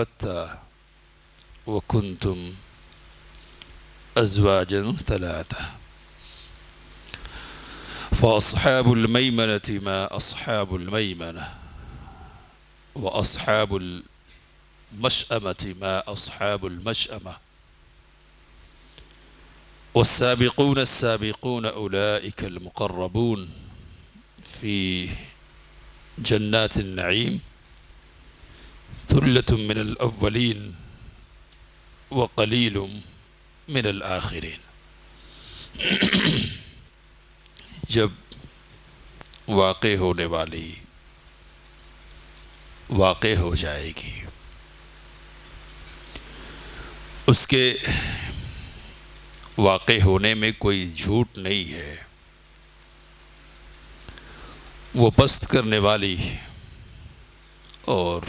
حتى وكنتم أزواجا ثلاثة فأصحاب الميمنة ما أصحاب الميمنة وأصحاب المشأمة ما أصحاب المشأمة والسابقون السابقون أولئك المقربون في جنات النعيم ثلة من الأولين وقلیل من الآخرین۔ جب واقع ہونے والی واقع ہو جائے گی، اس کے واقع ہونے میں کوئی جھوٹ نہیں ہے، وہ پست کرنے والی اور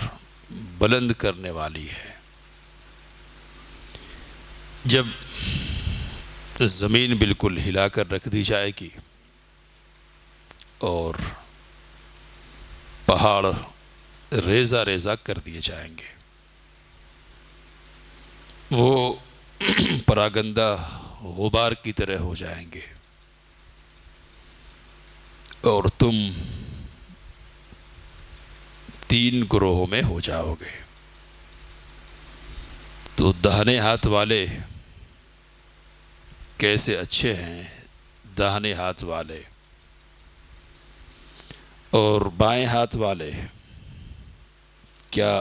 بلند کرنے والی ہے۔ جب زمین بالکل ہلا کر رکھ دی جائے گی اور پہاڑ ریزہ ریزہ کر دیے جائیں گے، وہ پراگندہ غبار کی طرح ہو جائیں گے اور تم تین گروہوں میں ہو جاؤ گے۔ تو داہنے ہاتھ والے کیسے اچھے ہیں داہنے ہاتھ والے، اور بائیں ہاتھ والے کیا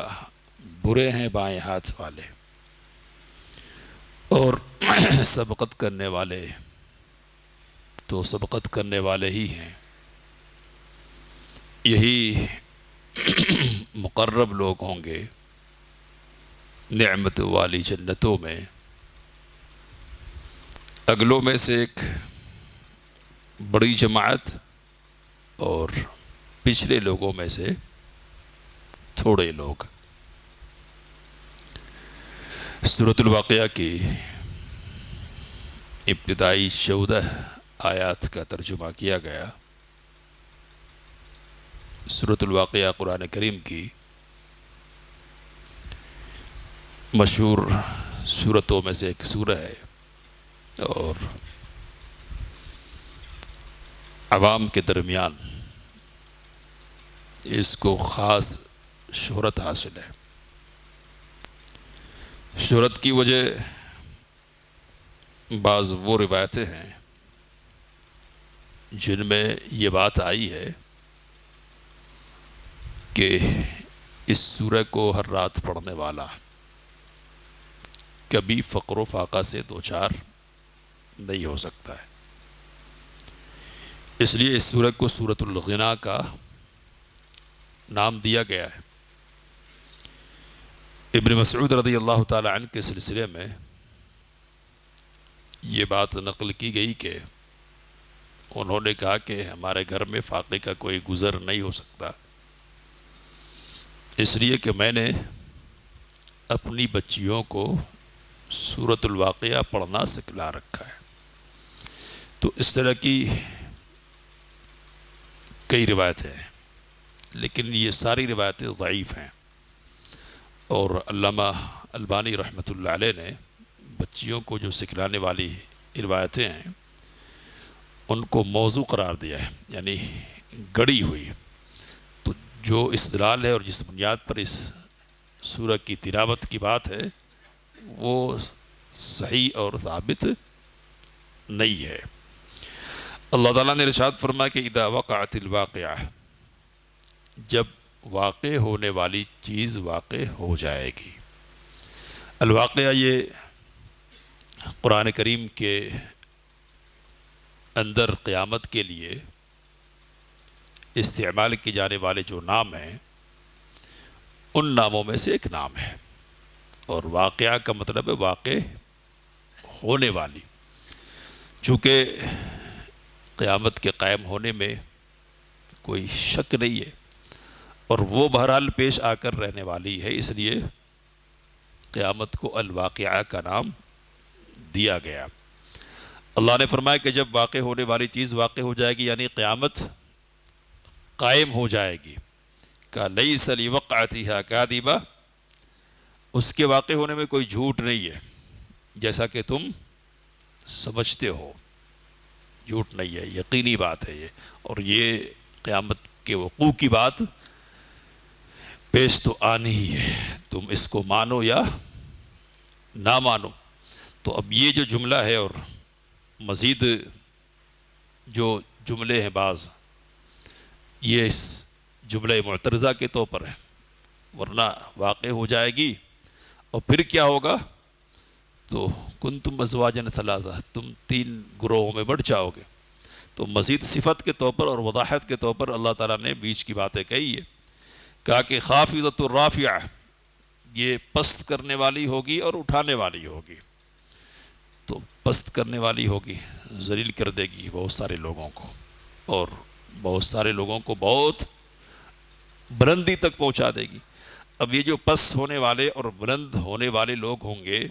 برے ہیں بائیں ہاتھ والے، اور سبقت کرنے والے تو سبقت کرنے والے ہی ہیں۔ یہی مقرب لوگ ہوں گے نعمت والی جنتوں میں۔ اگلوں میں سے ایک بڑی جماعت اور پچھلے لوگوں میں سے تھوڑے لوگ۔ سورۃ الواقعہ کی ابتدائی 14 آیات کا ترجمہ کیا گیا۔ سورۃ الواقعہ قرآن کریم کی مشہور سورتوں میں سے ایک سورہ ہے، اور عوام کے درمیان اس کو خاص شہرت حاصل ہے۔ شہرت کی وجہ بعض وہ روایتیں ہیں جن میں یہ بات آئی ہے کہ اس سورہ کو ہر رات پڑھنے والا کبھی فقر و فاقہ سے دوچار نہیں ہو سکتا ہے۔ اس لیے اس سورہ کو سورۃ الغنا کا نام دیا گیا ہے۔ ابن مسعود رضی اللہ تعالی عنہ کے سلسلے میں یہ بات نقل کی گئی کہ انہوں نے کہا کہ ہمارے گھر میں فاقے کا کوئی گزر نہیں ہو سکتا، اس لیے کہ میں نے اپنی بچیوں کو سورۃ الواقعہ پڑھنا سکھلا رکھا ہے۔ تو اس طرح کی کئی روایتیں ہیں، لیکن یہ ساری روایتیں ضعیف ہیں، اور علامہ البانی رحمۃ اللہ علیہ نے بچیوں کو جو سکھلانے والی روایتیں ہیں ان کو موضوع قرار دیا ہے، یعنی گڑی ہوئی۔ تو جو استدلال ہے اور جس بنیاد پر اس سورہ کی تلاوت کی بات ہے وہ صحیح اور ثابت نہیں ہے۔ اللہ تعالیٰ نے ارشاد فرمایا کہ اذا وقعت الواقعہ، جب واقع ہونے والی چیز واقع ہو جائے گی۔ الواقعہ یہ قرآن کریم کے اندر قیامت کے لیے استعمال کی جانے والے جو نام ہیں ان ناموں میں سے ایک نام ہے، اور واقعہ کا مطلب ہے واقع ہونے والی۔ چونکہ قیامت کے قائم ہونے میں کوئی شک نہیں ہے اور وہ بہرحال پیش آ کر رہنے والی ہے، اس لیے قیامت کو الواقعہ کا نام دیا گیا۔ اللہ نے فرمایا کہ جب واقع ہونے والی چیز واقع ہو جائے گی، یعنی قیامت قائم ہو جائے گی، کہ لیس لوقعتها کاذبہ، اس کے واقع ہونے میں کوئی جھوٹ نہیں ہے، جیسا کہ تم سمجھتے ہو، جھوٹ نہیں ہے، یقینی بات ہے یہ، اور یہ قیامت کے وقوع کی بات پیش تو آنی ہی ہے، تم اس کو مانو یا نہ مانو۔ تو اب یہ جو جملہ ہے اور مزید جو جملے ہیں بعض، یہ اس جملہ معترضہ کے طور پر ہے، ورنہ واقع ہو جائے گی اور پھر کیا ہوگا؟ تو کنتم ازواجا ثلاثہ، تم 3 گروہوں میں بٹ جاؤ گے۔ تو مزید صفت کے طور پر اور وضاحت کے طور پر اللہ تعالیٰ نے بیچ کی باتیں کہی ہے، کہا کہ خافضۃ الرافعہ، یہ پست کرنے والی ہوگی اور اٹھانے والی ہوگی۔ تو پست کرنے والی ہوگی، ذلیل کر دے گی بہت سارے لوگوں کو، اور بہت سارے لوگوں کو بہت بلندی تک پہنچا دے گی۔ اب یہ جو پست ہونے والے اور بلند ہونے والے لوگ ہوں گے،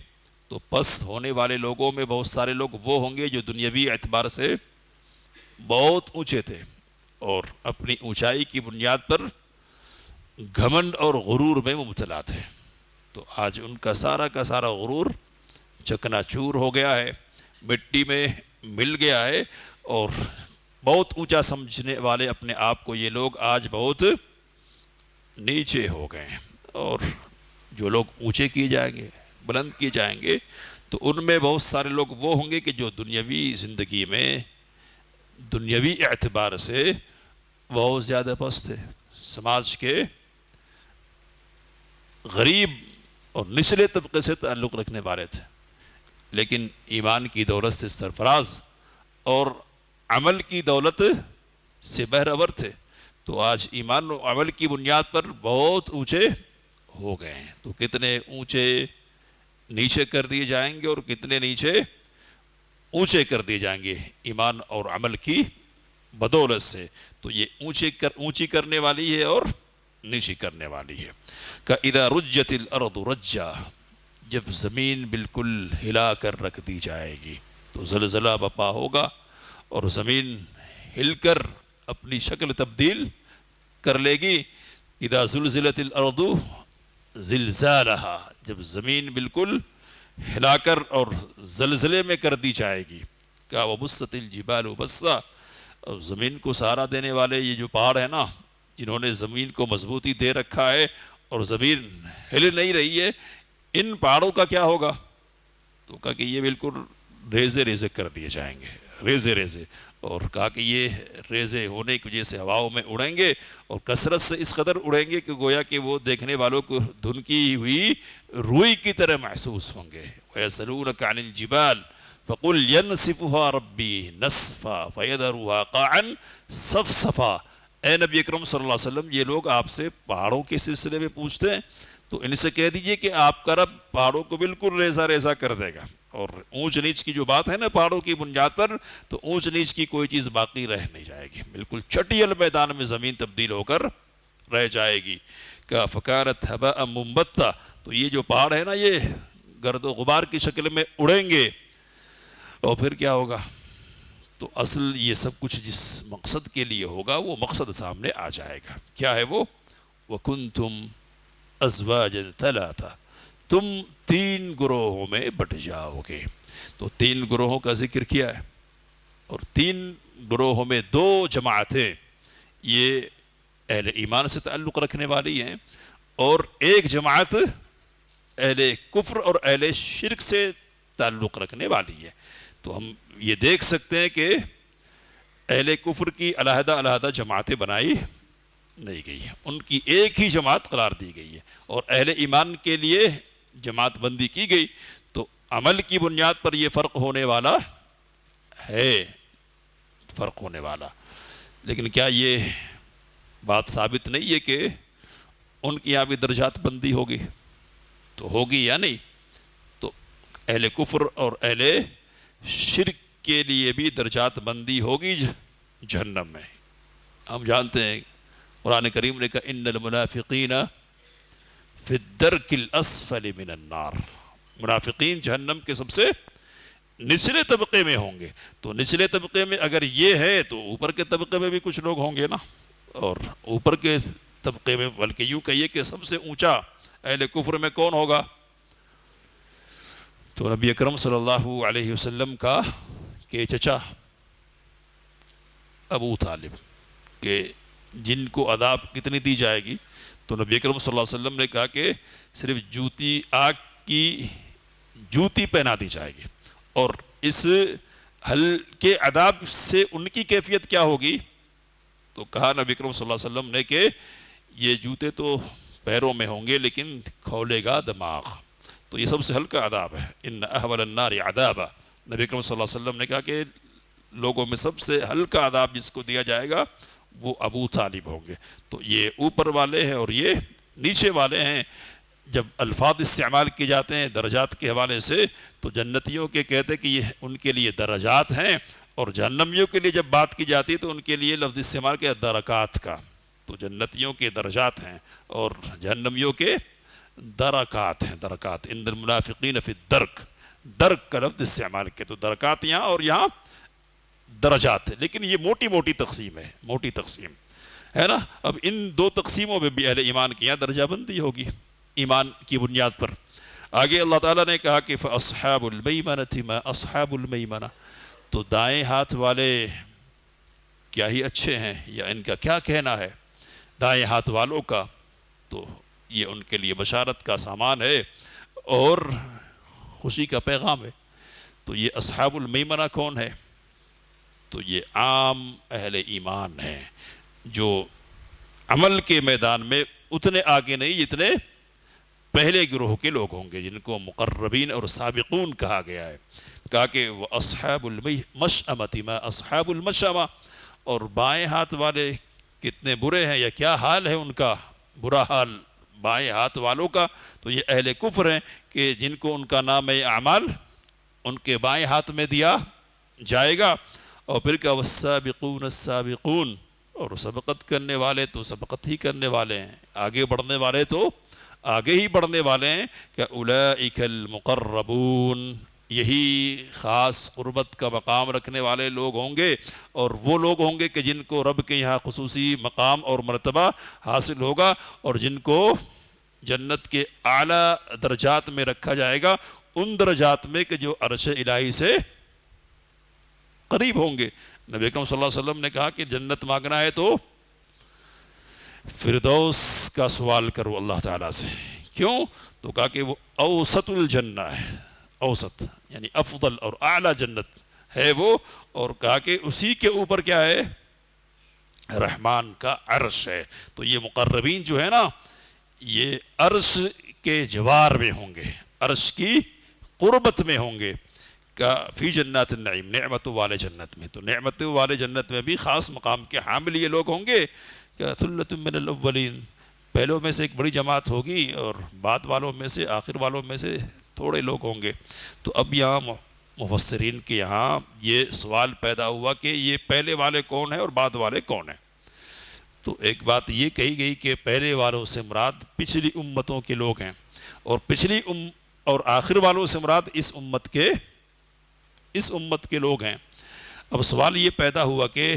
تو پست ہونے والے لوگوں میں بہت سارے لوگ وہ ہوں گے جو دنیاوی اعتبار سے بہت اونچے تھے اور اپنی اونچائی کی بنیاد پر گھمنڈ اور غرور میں مبتلا تھے۔ تو آج ان کا سارا غرور چکنا چور ہو گیا ہے، مٹی میں مل گیا ہے، اور بہت اونچا سمجھنے والے اپنے آپ کو یہ لوگ آج بہت نیچے ہو گئے ہیں۔ اور جو لوگ اونچے کیے جائیں گے، بلند کیے جائیں گے، تو ان میں بہت سارے لوگ وہ ہوں گے کہ جو دنیاوی زندگی میں دنیاوی اعتبار سے بہت زیادہ پست تھے، سماج کے غریب اور نچلے طبقے سے تعلق رکھنے والے تھے، لیکن ایمان کی دولت سے سرفراز اور عمل کی دولت سے بہرور تھے۔ تو آج ایمان و عمل کی بنیاد پر بہت اونچے ہو گئے ہیں۔ تو کتنے اونچے نیچے کر دیے جائیں گے اور کتنے نیچے اونچے کر دیے جائیں گے ایمان اور عمل کی بدولت سے۔ تو یہ اونچی کرنے والی ہے اور نیچی کرنے والی ہے۔ کہ اذا رجت الارض رجا، جب زمین بالکل ہلا کر رکھ دی جائے گی، تو زلزلہ بپا ہوگا اور زمین ہل کر اپنی شکل تبدیل کر لے گی۔ اذا زلزلت الارض زلزالہا، جب زمین بالکل ہلا کر اور زلزلے میں کر دی جائے گی۔ کہ وبست الجبال بسا، اور زمین کو سہارا دینے والے یہ جو پہاڑ ہیں نا، جنہوں نے زمین کو مضبوطی دے رکھا ہے اور زمین ہل نہیں رہی ہے، ان پہاڑوں کا کیا ہوگا؟ تو کہا کہ یہ بالکل ریزے ریزے کر دیے جائیں گے، ریزے ریزے، اور کہا کہ یہ ریزے ہونے کی وجہ سے ہواؤں میں اڑیں گے، اور کثرت سے اس قدر اڑیں گے کہ گویا کہ وہ دیکھنے والوں کو دھنکی ہوئی روئی کی طرح محسوس ہوں گے۔ وَيَسْأَلُونَكَ عَنِ الْجِبَالِ فَقُلْ يَنْسِفُهَا رَبِّي نَسْفًا فَيَذَرُهَا قَاعًا صَفْصَفًا۔ اے نبی اکرم صلی اللہ علیہ وسلم، یہ لوگ آپ سے پہاڑوں کے سلسلے میں پوچھتے ہیں، تو ان سے کہہ دیجئے کہ آپ کا رب پہاڑوں کو بالکل ریزہ ریزہ کر دے گا۔ اور اونچ نیچ کی جو بات ہے نا پہاڑوں کی بنیاد پر، تو اونچ نیچ کی کوئی چیز باقی رہ نہیں جائے گی، بالکل چٹیل میدان میں زمین تبدیل ہو کر رہ جائے گی۔ کہ فکارت ہباء منبتا، تو یہ جو پہاڑ ہے نا، یہ گرد و غبار کی شکل میں اڑیں گے، اور پھر کیا ہوگا؟ تو اصل یہ سب کچھ جس مقصد کے لیے ہوگا وہ مقصد سامنے آ جائے گا۔ کیا ہے وہ؟ وَكُنْتُمْ أَزْوَاجًا ثَلَاثًا، تم 3 گروہوں میں بٹ جاؤ گے۔ تو 3 گروہوں کا ذکر کیا ہے، اور 3 گروہوں میں 2 جماعتیں یہ اہل ایمان سے تعلق رکھنے والی ہیں، اور 1 جماعت اہل کفر اور اہل شرک سے تعلق رکھنے والی ہے۔ تو ہم یہ دیکھ سکتے ہیں کہ اہل کفر کی علیحدہ علیحدہ جماعتیں بنائی نہیں گئی ہیں، ان کی ایک ہی جماعت قرار دی گئی ہے، اور اہل ایمان کے لیے جماعت بندی کی گئی۔ تو عمل کی بنیاد پر یہ فرق ہونے والا ہے، فرق ہونے والا، لیکن کیا یہ بات ثابت نہیں ہے کہ ان کی یہاں بھی درجات بندی ہوگی؟ تو ہوگی یا نہیں؟ تو اہل کفر اور اہل شرک کے لیے بھی درجات بندی ہوگی جہنم میں۔ ہم جانتے ہیں قرآن کریم نے کہا ان المنافقین فی الدرک الاسفل من النار، منافقین جہنم کے سب سے نچلے طبقے میں ہوں گے۔ تو نچلے طبقے میں اگر یہ ہے تو اوپر کے طبقے میں بھی کچھ لوگ ہوں گے نا، اور اوپر کے طبقے میں بلکہ یوں کہیے کہ سب سے اونچا اہل کفر میں کون ہوگا؟ تو نبی اکرم صلی اللہ علیہ وسلم کا کہ چچا ابو طالب کہ جن کو عذاب کتنی دی جائے گی؟ تو نبی اکرم صلی اللہ علیہ وسلم نے کہا کہ صرف جوتی، آگ کی جوتی پہنا دی جائے گی، اور اس ہلکے عذاب سے ان کی کیفیت کیا ہوگی؟ تو کہا نبی اکرم صلی اللہ علیہ وسلم نے کہ یہ جوتے تو پیروں میں ہوں گے لیکن کھولے گا دماغ، تو یہ سب سے ہلکا عذاب ہے۔ ان احول النار عذابا، نبی اکرم صلی اللہ علیہ وسلم نے کہا کہ لوگوں میں سب سے ہلکا عذاب جس کو دیا جائے گا وہ ابو طالب ہوں گے۔ تو یہ اوپر والے ہیں اور یہ نیچے والے ہیں۔ جب الفاظ استعمال کیے جاتے ہیں درجات کے حوالے سے تو جنتیوں کے کہتے ہیں کہ یہ ان کے لیے درجات ہیں، اور جہنمیوں کے لیے جب بات کی جاتی ہے تو ان کے لیے لفظ استعمال کیا درکات کا۔ تو جنتیوں کے درجات ہیں اور جہنمیوں کے درکات ہیں، درکات۔ ان المنافقین فی الدرک، درک کا لفظ استعمال کیا، تو درکات یہاں اور یہاں درجات ہے، لیکن یہ موٹی موٹی تقسیم ہے، موٹی تقسیم ہے نا۔ اب ان دو تقسیموں میں بھی اہل ایمان کی یہاں درجہ بندی ہوگی ایمان کی بنیاد پر۔ آگے اللہ تعالیٰ نے کہا کہ فَأَصْحَابُ الْمَيْمَنَةِ مَا أَصْحَابُ الْمَيْمَنَةِ، تو دائیں ہاتھ والے کیا ہی اچھے ہیں، یا ان کا کیا کہنا ہے دائیں ہاتھ والوں کا؟ تو یہ ان کے لیے بشارت کا سامان ہے اور خوشی کا پیغام ہے۔ تو یہ اصحاب المیمنہ کون ہے؟ تو یہ عام اہل ایمان ہیں جو عمل کے میدان میں اتنے آگے نہیں جتنے پہلے گروہ کے لوگ ہوں گے، جن کو مقربین اور سابقون کہا گیا ہے۔ کہا کہ وہ اصحاب المشأمۃ ما اصحاب المشأمہ، اور بائیں ہاتھ والے کتنے برے ہیں یا کیا حال ہے ان کا، برا حال بائیں ہاتھ والوں کا۔ تو یہ اہل کفر ہیں کہ جن کو ان کا نام اعمال ان کے بائیں ہاتھ میں دیا جائے گا، اور پھر کہ والسابقون السابقون، اور سبقت کرنے والے تو سبقت ہی کرنے والے ہیں، آگے بڑھنے والے تو آگے ہی بڑھنے والے ہیں۔ کہ اولئک المقربون، یہی خاص قربت کا مقام رکھنے والے لوگ ہوں گے، اور وہ لوگ ہوں گے کہ جن کو رب کے یہاں خصوصی مقام اور مرتبہ حاصل ہوگا، اور جن کو جنت کے اعلیٰ درجات میں رکھا جائے گا، ان درجات میں کہ جو عرش الہی سے قریب ہوں گے۔ نبی اکرم صلی اللہ علیہ وسلم نے کہا کہ جنت مانگنا ہے تو فردوس کا سوال کرو اللہ تعالیٰ سے۔ کیوں؟ تو کہا کہ وہ اوسط الجنہ ہے، اوسط یعنی افضل اور اعلیٰ جنت ہے وہ، اور کہا کہ اسی کے اوپر کیا ہے؟ رحمان کا عرش ہے۔ تو یہ مقربین جو ہے نا، یہ عرش کے جوار میں ہوں گے، عرش کی قربت میں ہوں گے۔ کا فی جنات النعیم، نعمتوں والے جنت میں۔ تو نعمتوں والے جنت میں بھی خاص مقام کے حامل یہ لوگ ہوں گے کہ ثلۃ من الاولین، پہلوں میں سے ایک بڑی جماعت ہوگی اور بعد والوں میں سے، آخر والوں میں سے تھوڑے لوگ ہوں گے۔ تو اب یہاں مفسرین کے یہاں یہ سوال پیدا ہوا کہ یہ پہلے والے کون ہیں اور بعد والے کون ہیں؟ تو ایک بات یہ کہی گئی کہ پہلے والوں سے مراد پچھلی امتوں کے لوگ ہیں، اور پچھلی اور آخر والوں سے مراد اس امت کے لوگ ہیں۔ اب سوال یہ پیدا ہوا کہ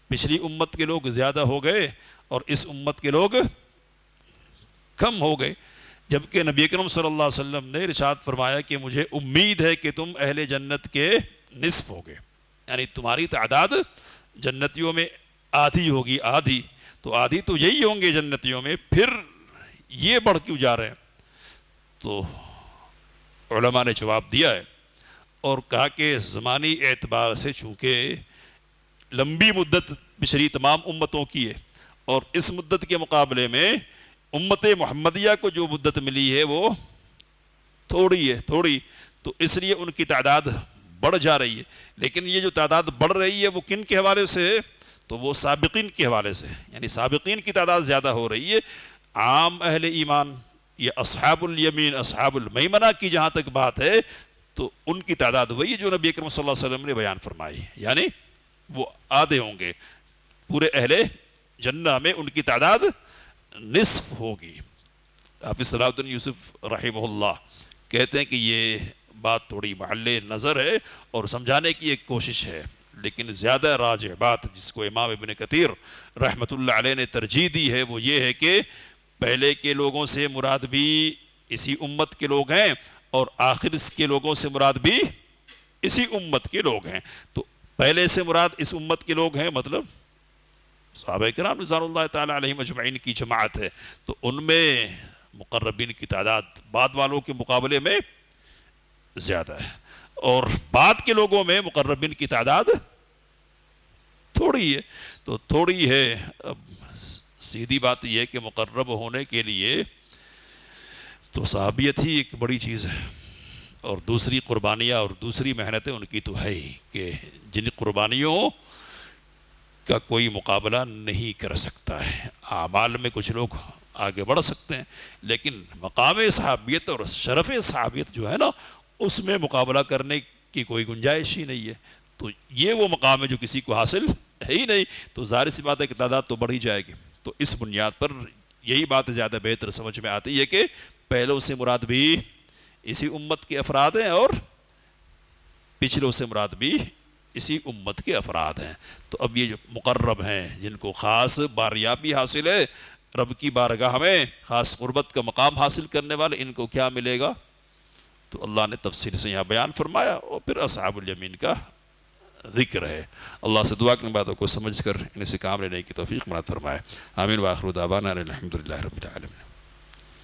پچھلی امت کے لوگ زیادہ ہو گئے اور اس امت کے لوگ کم ہو گئے، جبکہ نبی اکرم صلی اللہ علیہ وسلم نے ارشاد فرمایا کہ مجھے امید ہے کہ تم اہل جنت کے نصف ہوگے، یعنی تمہاری تعداد جنتیوں میں آدھی ہوگی، آدھی تو آدھی تو یہی ہوں گے جنتیوں میں، پھر یہ بڑھ کیوں جا رہے ہیں؟ تو علماء نے جواب دیا ہے اور کہا کہ زمانی اعتبار سے چونکہ لمبی مدت پچھلی تمام امتوں کی ہے، اور اس مدت کے مقابلے میں امت محمدیہ کو جو مدت ملی ہے وہ تھوڑی ہے، تو اس لیے ان کی تعداد بڑھ جا رہی ہے۔ لیکن یہ جو تعداد بڑھ رہی ہے وہ کن کے حوالے سے ہے؟ تو وہ سابقین کے حوالے سے، یعنی سابقین کی تعداد زیادہ ہو رہی ہے۔ عام اہل ایمان، یہ اصحاب الیمین، اصحاب المیمنہ کی جہاں تک بات ہے تو ان کی تعداد وہی جو نبی اکرم صلی اللہ علیہ وسلم نے بیان فرمائی، یعنی وہ آدھے ہوں گے، پورے اہل جنہ میں ان کی تعداد نصف ہوگی۔ حافظ صلاح الدین یوسف رحمہ اللہ کہتے ہیں کہ یہ بات تھوڑی محل نظر ہے اور سمجھانے کی ایک کوشش ہے، لیکن زیادہ راجح بات جس کو امام ابن کثیر رحمۃ اللہ علیہ نے ترجیح دی ہے وہ یہ ہے کہ پہلے کے لوگوں سے مراد بھی اسی امت کے لوگ ہیں اور آخر کے لوگوں سے مراد بھی اسی امت کے لوگ ہیں. تو پہلے سے مراد اس امت کے لوگ ہیں، مطلب صحابہ کرام رضوان اللہ تعالیٰ علیہم اجمعین کی جماعت ہے. تو ان میں مقربین کی تعداد بعد والوں کے مقابلے میں زیادہ ہے، اور بعد کے لوگوں میں مقربین کی تعداد تھوڑی ہے. تو تھوڑی ہے، اب سیدھی بات یہ ہے کہ مقرب ہونے کے لیے تو صحابیت ہی ایک بڑی چیز ہے، اور دوسری قربانیاں اور دوسری محنتیں ان کی تو ہے ہی کہ جن قربانیوں کا کوئی مقابلہ نہیں کر سکتا ہے. اعمال میں کچھ لوگ آگے بڑھ سکتے ہیں، لیکن مقام صحابیت اور شرف صحابیت جو ہے نا، اس میں مقابلہ کرنے کی کوئی گنجائش ہی نہیں ہے. تو یہ وہ مقام ہے جو کسی کو حاصل ہے ہی نہیں. تو ظاہر سی بات ہے کہ تعداد تو بڑھ ہی جائے گی. تو اس بنیاد پر یہی بات زیادہ بہتر سمجھ میں آتی ہے کہ پہلوں سے مراد بھی اسی امت کے افراد ہیں اور پچھلوں سے مراد بھی اسی امت کے افراد ہیں. تو اب یہ جو مقرب ہیں، جن کو خاص باریابی حاصل ہے، رب کی بارگاہ میں خاص قربت کا مقام حاصل کرنے والے، ان کو کیا ملے گا؟ تو اللہ نے تفصیل سے یہاں بیان فرمایا، اور پھر اصحاب الیمین کا ذکر ہے. اللہ سے دعا کرنے باتوں کو سمجھ کر ان سے کام لینے کی توفیق مراد فرمائے. آمین. وآخر دعوانا الحمدللہ رب العالمین.